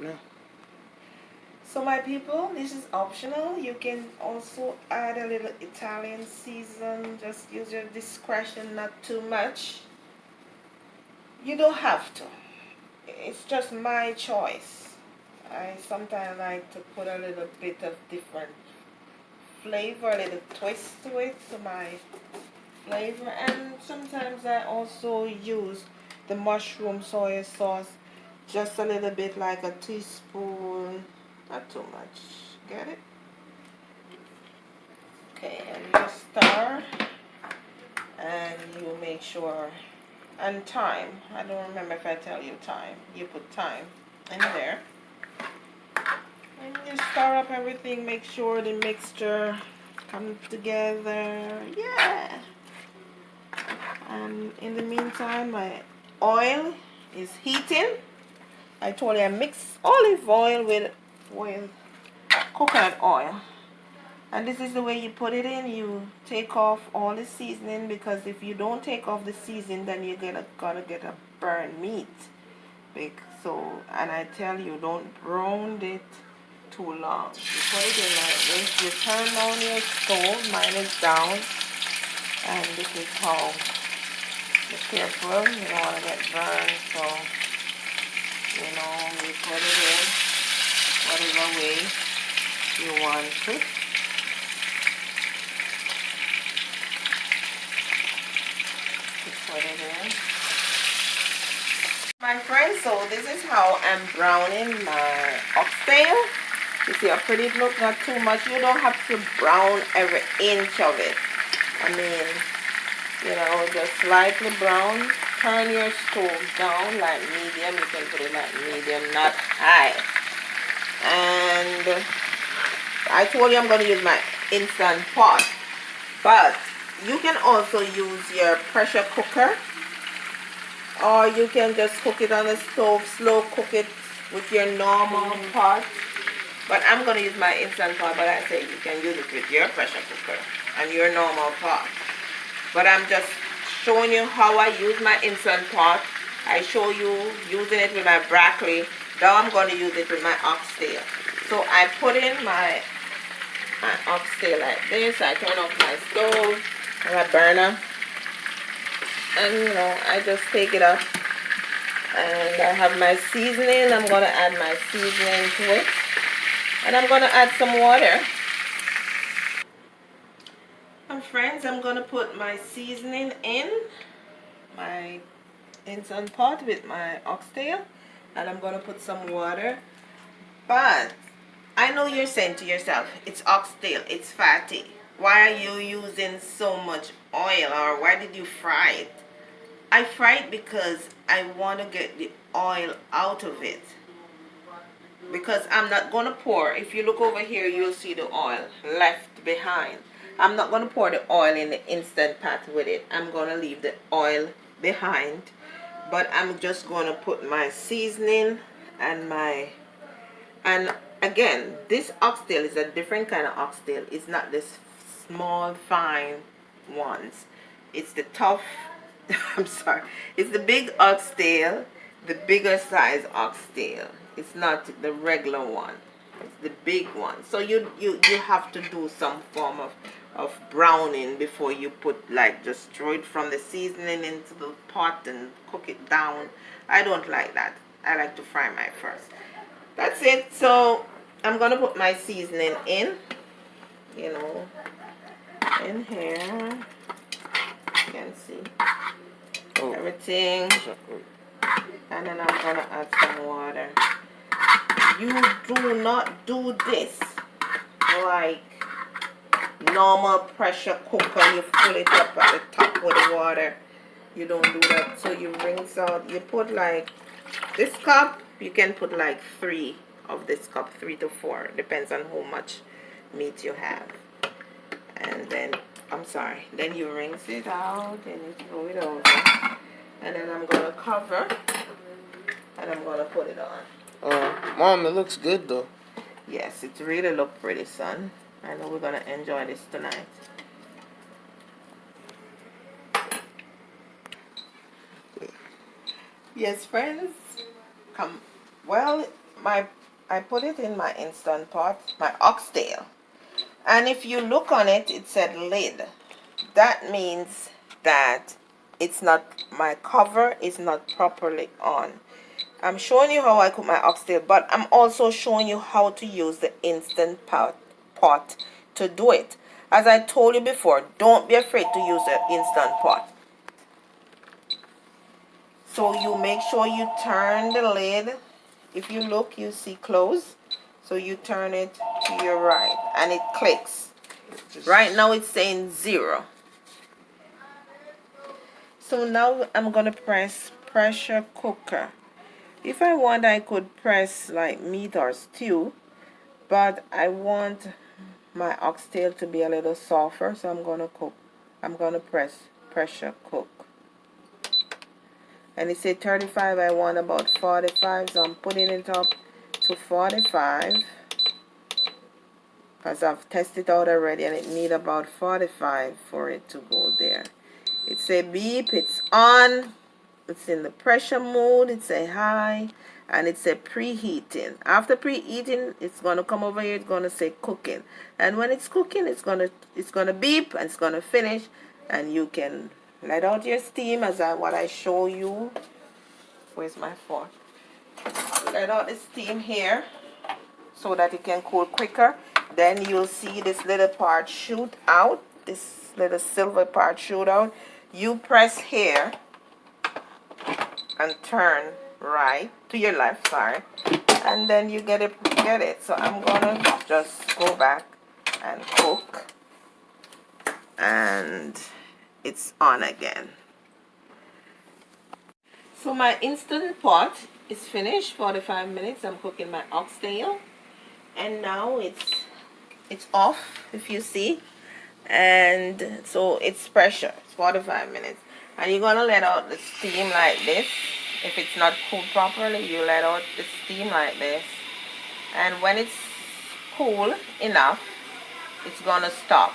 No. So my people, this is optional. You can also add a little Italian season. Just use your discretion, not too much. You don't have to. It's just my choice. I sometimes like to put a little bit of different flavor, a little twist to it, to my flavor. And sometimes I also use the mushroom soya sauce, just a little bit, like a teaspoon, not too much. Get it? Okay, and you stir, and you make sure, and thyme. I don't remember if I tell you thyme. You put thyme in there. And you stir up everything, make sure the mixture comes together. Yeah. And in the meantime, my oil is heating. I told you I mix olive oil with coconut oil. And this is the way you put it in. You take off all the seasoning, because if you don't take off the seasoning, then you're gonna get a burnt meat. So, and I tell you, don't brown it too long. You put it in like this. You turn on your stove. Mine is down. And this is how. Be careful. You don't want to get burned. So, you put it in whatever way you want it. Put it in. My friends, so this is how I'm browning my oxtail. You see how pretty it looks? Not too much. You don't have to brown every inch of it. I mean, just slightly brown. Turn your stove down like medium. You can put it like medium, not high. And I told you I'm going to use my instant pot. But you can also use your pressure cooker, or you can just cook it on the stove, slow cook it with your normal pot. But I'm going to use my instant pot, but I say you can use it with your pressure cooker and your normal pot. But I'm just showing you how I use my instant pot. I show you using it with my broccoli. Now I'm going to use it with my oxtail. So I put in my oxtail like this. I turn off my stove and my burner. And I just take it up. And I have my seasoning. I'm going to add my seasoning to it. And I'm going to add some water. And friends, I'm going to put my seasoning in my instant pot with my oxtail. And I'm going to put some water. But I know you're saying to yourself, it's oxtail, it's fatty. Why are you using so much oil, or why did you fry it? I fry it because I want to get the oil out of it. Because I'm not going to pour. If you look over here, you'll see the oil left behind. I'm not going to pour the oil in the instant pot with it. I'm going to leave the oil behind. But I'm just going to put my seasoning and and again, this oxtail is a different kind of oxtail. It's not this small, fine ones. It's the tough, I'm sorry, it's the big oxtail, the bigger size oxtail. It's not the regular one. It's the big one. So you have to do some form of browning before you put, like, just throw it from the seasoning into the pot and cook it down. I don't like that. I like to fry mine first. That's it. So I'm going to put my seasoning in here. You can see everything. And then I'm going to add some water. You do not do this like normal pressure cooker. You fill it up at the top with the water. You don't do that. So you rinse out. You put like this cup. You can put like 3 of this cup, 3 to 4. Depends on how much meat you have. And then, then you rinse it out and you throw it over. And then I'm going to cover and I'm going to put it on. Mom, it looks good though. Yes, it really looks pretty, son. I know we're going to enjoy this tonight. Yes, friends. Well, I put it in my Instant Pot, my oxtail. And if you look on it, it said lid. That means that it's not, my cover is not properly on. I'm showing you how I cook my oxtail, but I'm also showing you how to use the Instant Pot to do it. As I told you before, don't be afraid to use the Instant Pot. So you make sure you turn the lid. If you look, you see close. So you turn it to your right and it clicks. Right now it's saying 0. So now I'm gonna press pressure cooker. If I want, I could press like meat or stew, but I want my oxtail to be a little softer, so I'm gonna press pressure cook. And it said 35, I want about 45, so I'm putting it up to 45 because I've tested it out already and it needs about 45 for it to go there. It said beep, it's on, it's in the pressure mode, it's a high, and it's a preheating. After preheating, it's going to come over here, it's going to say cooking. And when it's cooking, it's going to beep and it's going to finish, and you can let out your steam as what I show you. Where's my fork? Let out the steam here so that it can cool quicker. Then you'll see this little part shoot out, this little silver part shoot out. You press here and turn right to your left, sorry, and then you get it. So I'm gonna just go back and cook, and it's on again. So my Instant Pot is finished. 45 minutes. I'm cooking my oxtail, and now it's off, if you see, and so it's pressure. It's 45 minutes, and you're gonna let out the steam like this. If it's not cooled properly, you let out the steam like this, and when it's cool enough, it's gonna stop.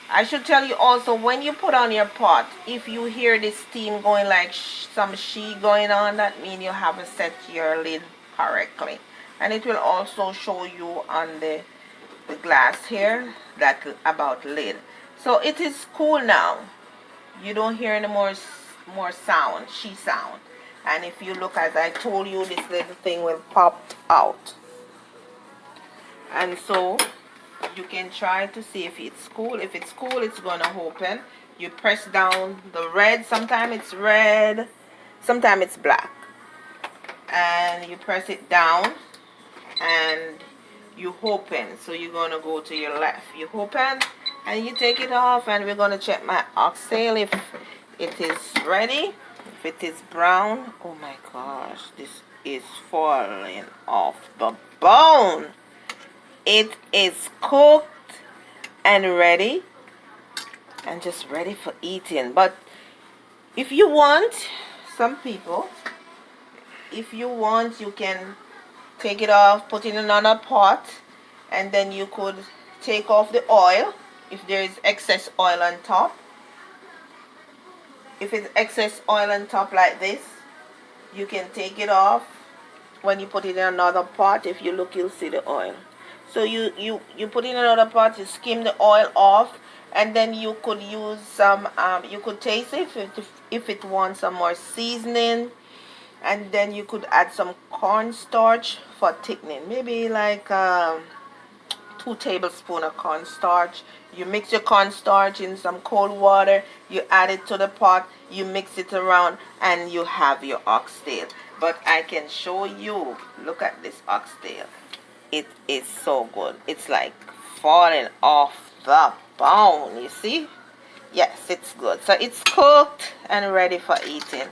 I should tell you also, when you put on your pot, if you hear the steam going like some sheet going on, that means you haven't set your lid correctly. And it will also show you on the glass here that about lid. So it is cool now. You don't hear any more sound, she sound. And if you look, as I told you, this little thing will pop out. And so you can try to see if it's cool. If it's cool, it's gonna open. You press down the red. Sometimes it's red, sometimes it's black. And you press it down and you open. So you're gonna go to your left. You open and you take it off, and we're gonna check my oxtail if it is ready. If it is brown, oh my gosh, this is falling off the bone. It is cooked and ready, and just ready for eating. But if you want, some people, if you want, you can take it off, put it in another pot, and then you could take off the oil if there is excess oil on top. If it's excess oil on top like this, you can take it off. When you put it in another pot, if you look, you'll see the oil. So you put in another pot, you skim the oil off, and then you could use some, you could taste it if it wants some more seasoning, and then you could add some cornstarch for thickening. Maybe like 2 tablespoons of cornstarch. You mix your cornstarch in some cold water, you add it to the pot, you mix it around, and you have your oxtail. But I can show you, look at this oxtail. It is so good. It's like falling off the bone, you see? Yes, it's good. So it's cooked and ready for eating.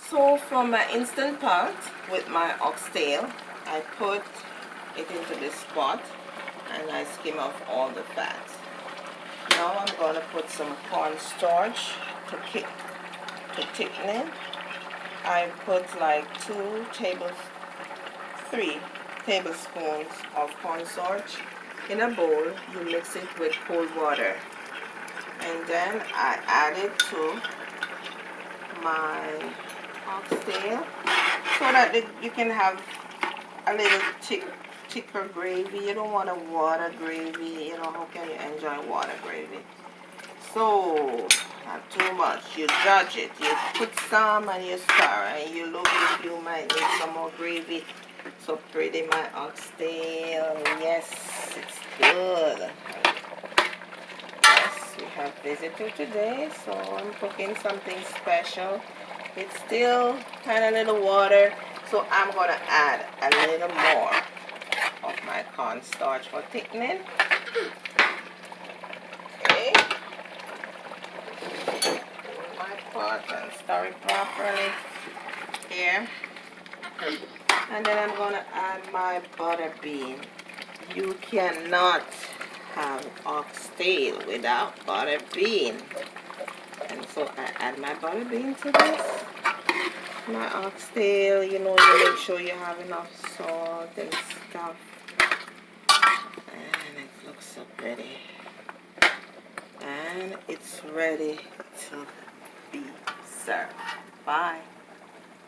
So from my Instant Pot with my oxtail, I put it into this pot and I skim off all the fat. Now I'm going to put some cornstarch to thicken it. I put like 3 tablespoons of cornstarch in a bowl. You mix it with cold water, and then I add it to my oxtail. so that you can have a little thicker gravy. You don't want a water gravy. You know, how can you enjoy water gravy? So, not too much. You judge it. You put some and you stir and you look if you might need some more gravy. So pretty, my oxtail. Yes, it's good. Yes, we have visitor today, so I'm cooking something special. It's still kind of little water, so I'm going to add a little more of my cornstarch for thickening. Okay. My pot and stir it properly here. And then I'm going to add my butter bean. You cannot have oxtail without butter bean. And so I add my butter bean to this. My oxtail, you know, you make sure you have enough salt and stuff. And it looks so pretty. And it's ready to be served. Bye.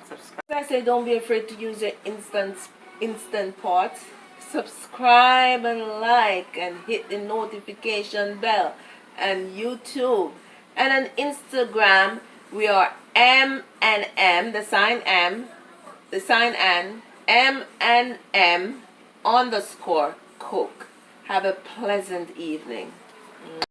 Subscribe. I say don't be afraid to use your instant pot. Subscribe and like and hit the notification bell. And YouTube and on Instagram we are M&M, the sign M, the sign N, M&M _ cook. Have a pleasant evening.